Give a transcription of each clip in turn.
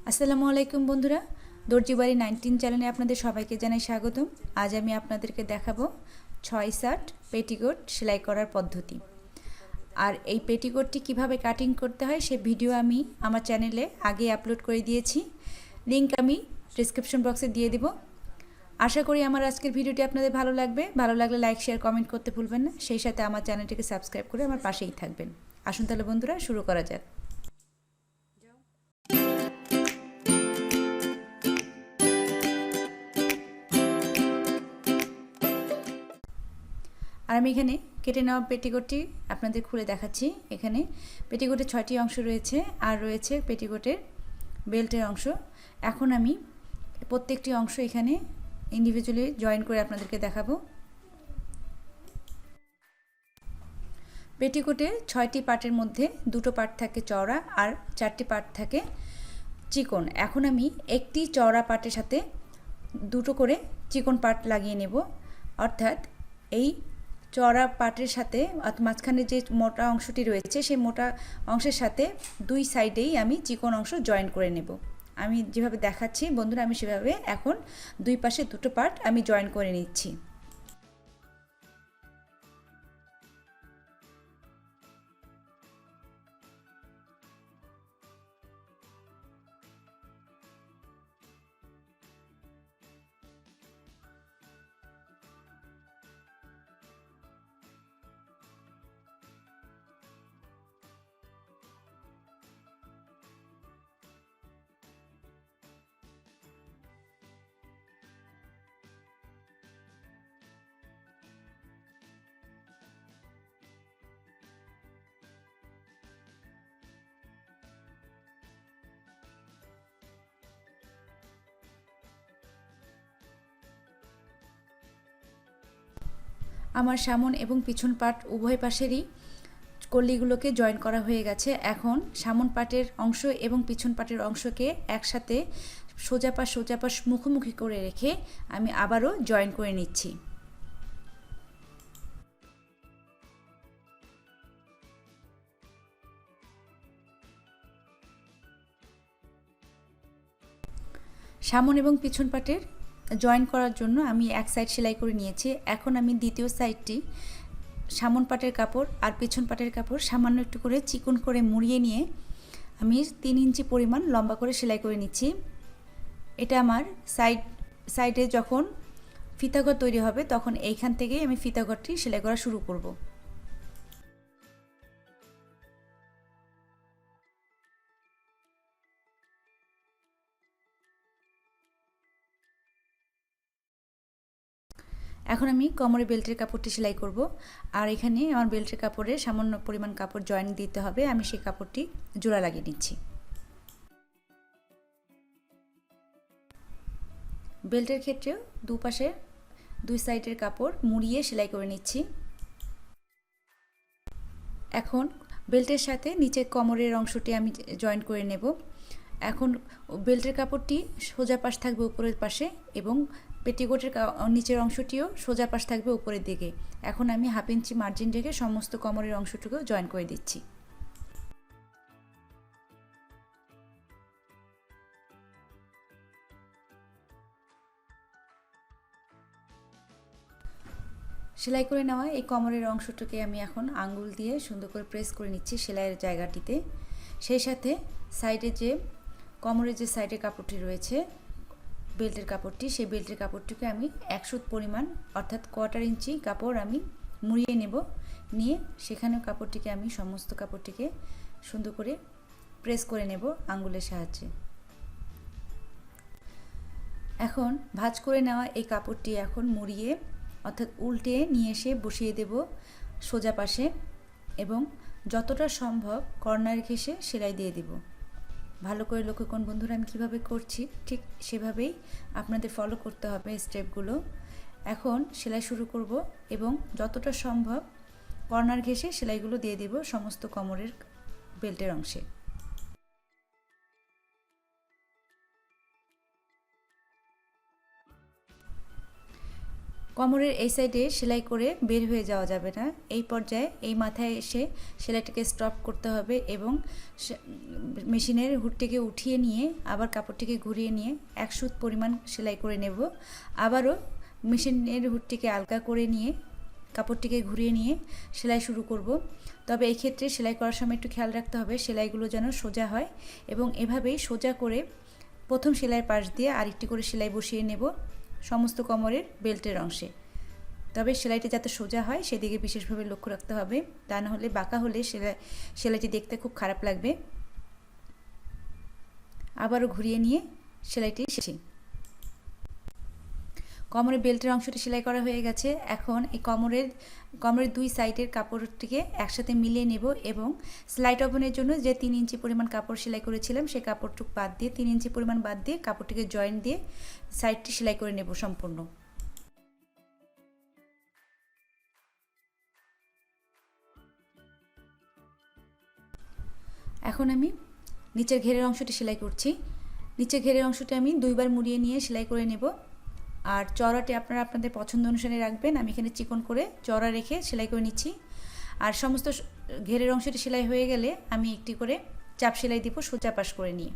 আসসালামু আলাইকুম বন্ধুরা, DorjiBari19 চ্যানেলে আপনাদের সবাইকে জানাই স্বাগতম। আজ আমি আপনাদেরকে দেখাবো 6/7 পেটিকোট সেলাই করার পদ্ধতি। আর এই পেটিকোটটি কিভাবে কাটিং করতে হয় সে ভিডিও আমি আমার চ্যানেলে আগে আপলোড করে দিয়েছি, লিংক আমি ডেসক্রিপশন বক্সে দিয়ে দেব। আশা করি আমার আজকের ভিডিওটি আপনাদের ভালো লাগবে। ভালো লাগলে লাইক, শেয়ার, কমেন্ট করতে ভুলবেন না। সেই সাথে আমার চ্যানেলটিকে সাবস্ক্রাইব করে আমার পাশেই থাকবেন। আসুন তাহলে বন্ধুরা শুরু করা যাক। আর আমি এখানে কেটে নেওয়া পেটিকোটটি আপনাদের খুলে দেখাচ্ছি। এখানে পেটিকোটের 6টি অংশ রয়েছে আর রয়েছে পেটিকোটের বেল্টের অংশ। এখন আমি প্রত্যেকটি অংশ এখানে ইন্ডিভিজুয়ালি জয়েন করে আপনাদেরকে দেখাবো। পেটিকোটের 6টি পার্টের মধ্যে 2টো পার্ট থাকে চওড়া আর 4টি পার্ট থাকে চিকন। এখন আমি একটি চওড়া পার্টের সাথে 2টো করে চিকন পার্ট লাগিয়ে নেব, অর্থাৎ এই চওড়া পার্টের সাথে মাঝখানে যে মোটা অংশটি রয়েছে সেই মোটা অংশের সাথে দুই সাইডেই আমি চিকন অংশ জয়েন করে নেব। আমি যেভাবে দেখাচ্ছি বন্ধুরা, আমি সেভাবে এখন দুই পাশে 2টো পার্ট আমি জয়েন করে নিচ্ছি। আমার সামন এবং পিছন পার্ট উভয় পাশেরই কল্লিগুলোকে জয়েন করা হয়ে গেছে। এখন সামন পার্টের অংশ এবং পিছন পার্টের অংশকে একসাথে সোজা পাশ মুখোমুখি করে রেখে আমি আবারও জয়েন করে নিচ্ছি। সামন এবং পিছন পার্টের জয়েন করার জন্য আমি এক সাইড সেলাই করে নিয়েছি। এখন আমি দ্বিতীয় সাইডটি সামন পাটের কাপড় আর পিছন পাটের কাপড় সামান্য একটু করে চিকন করে মুড়িয়ে নিয়ে আমি 3 ইঞ্চি পরিমাণ লম্বা করে সেলাই করে নিচ্ছি। এটা আমার সাইডে যখন ফিতাঘর তৈরি হবে তখন এইখান থেকেই আমি ফিতাঘরটি সেলাই করা শুরু করব। এখন আমি কোমরে বেল্টের কাপড়টি সেলাই করব। আর এখানে আমার বেল্টের কাপড়ে সামান্য পরিমাণ কাপড় জয়েন দিতে হবে, আমি সেই কাপড়টি জোড়া লাগিয়ে নিচ্ছি। বেল্টের ক্ষেত্রেও দুপাশে দুই সাইডের কাপড় মুড়িয়ে সেলাই করে নিচ্ছি। এখন বেল্টের সাথে নিচে কোমরের অংশটি আমি জয়েন করে নেব। এখন বেল্টের কাপড়টি সোজা পাশ থাকবে উপরের পাশে এবং পেটিকোটের নিচের অংশটিও সোজা পাশ থাকবে উপরের দিকে। এখন আমি 1/2 ইঞ্চি মার্জিন রেখে সমস্ত কোমরের অংশটুকু জয়েন করে দিচ্ছি। সেলাই করে নেওয়া এই কোমরের অংশটাকে আমি এখন আঙ্গুল দিয়ে সুন্দর করে প্রেস করে নিচ্ছি সেলাইয়ের জায়গাটিতে। সেই সাথে সাইডে যে কোমরের যে সাইডে কাপড়টি রয়েছে বেল্টের কাপড়টি, সেই বেল্টের কাপড়টিকে আমি 1 সুত পরিমাণ অর্থাৎ 1/4 ইঞ্চি কাপড় আমি মুড়িয়ে নেব। নিয়ে সেখানেও কাপড়টিকে আমি সমস্ত কাপড়টিকে সুন্দর করে প্রেস করে নেব আঙ্গুলের সাহায্যে। এখন ভাঁজ করে নেওয়া এই কাপড়টি এখন মুড়িয়ে অর্থাৎ উল্টে নিয়ে এসে বসিয়ে দেব সোজা পাশে এবং যতটা সম্ভব কর্নার ঘেঁষে সেলাই দিয়ে দেব। ভালো করে লক্ষ্য করুন বন্ধুরা, আমি কীভাবে করছি ঠিক সেভাবেই আপনাদের ফলো করতে হবে স্টেপগুলো। এখন সেলাই শুরু করব এবং যতটা সম্ভব কর্নার ঘেঁষে সেলাইগুলো দিয়ে দেব সমস্ত কোমরের বেল্টের অংশে। কোমরের এই সাইডে সেলাই করে বের হয়ে যাওয়া যাবে না। এই পর্যায়ে এই মাথায় এসে সেলাইটাকে স্টপ করতে হবে এবং মেশিনের হুডটিকে উঠিয়ে নিয়ে আবার কাপড়টিকে ঘুরিয়ে নিয়ে 1 সুত পরিমাণ সেলাই করে নেব। আবারও মেশিনের হুডটিকে আলগা করে নিয়ে কাপড়টিকে ঘুরিয়ে নিয়ে সেলাই শুরু করব। তবে এই ক্ষেত্রে সেলাই করার সময় একটু খেয়াল রাখতে হবে সেলাইগুলো যেন সোজা হয় এবং এভাবেই সোজা করে প্রথম সেলাইয়ের পাশ দিয়ে আরেকটি করে সেলাই বসিয়ে নেব সমস্ত কোমরের বেল্টের অংশে। তবে সেলাইটি যাতে সোজা হয় সেদিকে বিশেষভাবে লক্ষ্য রাখতে হবে, তা না হলে বাঁকা হলে সেলাইটি দেখতে খুব খারাপ লাগবে। আবারও ঘুরিয়ে নিয়ে সেলাইটি শেষে কোমরের বেল্টের অংশটি সেলাই করা হয়ে গেছে। এখন এই কোমরের 2 সাইডের কাপড়টিকে একসাথে মিলিয়ে নেব এবং স্লাইড ওভেনের জন্য যে 3 ইঞ্চি পরিমাণ কাপড় সেলাই করেছিলাম সেই কাপড়টুকু বাদ দিয়ে 3 ইঞ্চি পরিমাণ বাদ দিয়ে কাপড়টিকে জয়েন্ট দিয়ে সাইডটি সেলাই করে নেব সম্পূর্ণ। এখন আমি নিচের ঘেরের অংশটি সেলাই করছি। নিচের ঘেরের অংশটি আমি 2 বার মুড়িয়ে নিয়ে সেলাই করে নেব। আর চওড়াটি আপনারা আপনাদের পছন্দ অনুসারে রাখবেন। আমি এখানে চিকন করে চওড়া রেখে সেলাই করে নিচ্ছি। আর সমস্ত ঘেরের অংশটি সেলাই হয়ে গেলে আমি একটি করে চাপ সেলাই দিব সোজা পাশ করে নিয়ে।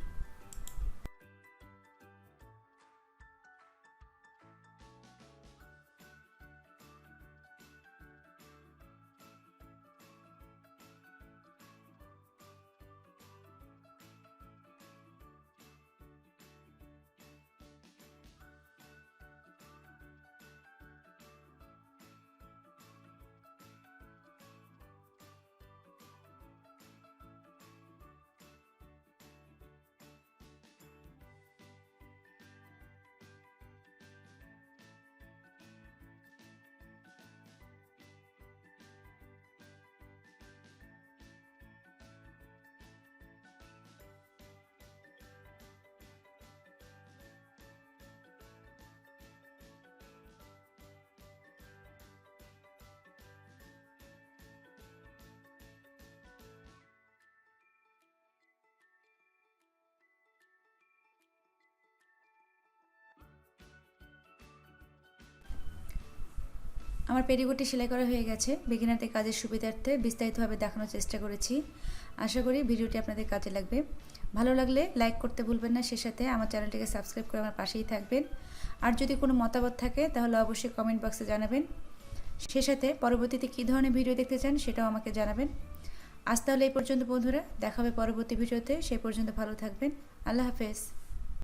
আমার পেটিকোটটি সেলাই করা হয়ে গেছে। বিগিনারদের কাজের সুবিধার্থে বিস্তারিতভাবে দেখানোর চেষ্টা করেছি। আশা করি ভিডিওটি আপনাদের কাজে লাগবে। ভালো লাগলে লাইক করতে ভুলবেন না, সে সাথে আমার চ্যানেলটিকে সাবস্ক্রাইব করে আমার পাশেই থাকবেন। আর যদি কোনো মতামত থাকে তাহলে অবশ্যই কমেন্ট বক্সে জানাবেন। সে সাথে পরবর্তীতে কী ধরনের ভিডিও দেখতে চান সেটাও আমাকে জানাবেন। আজ তাহলে এই পর্যন্ত বন্ধুরা, দেখা হবে পরবর্তী ভিডিওতে। সেই পর্যন্ত ভালো থাকবেন। আল্লাহ হাফেজ।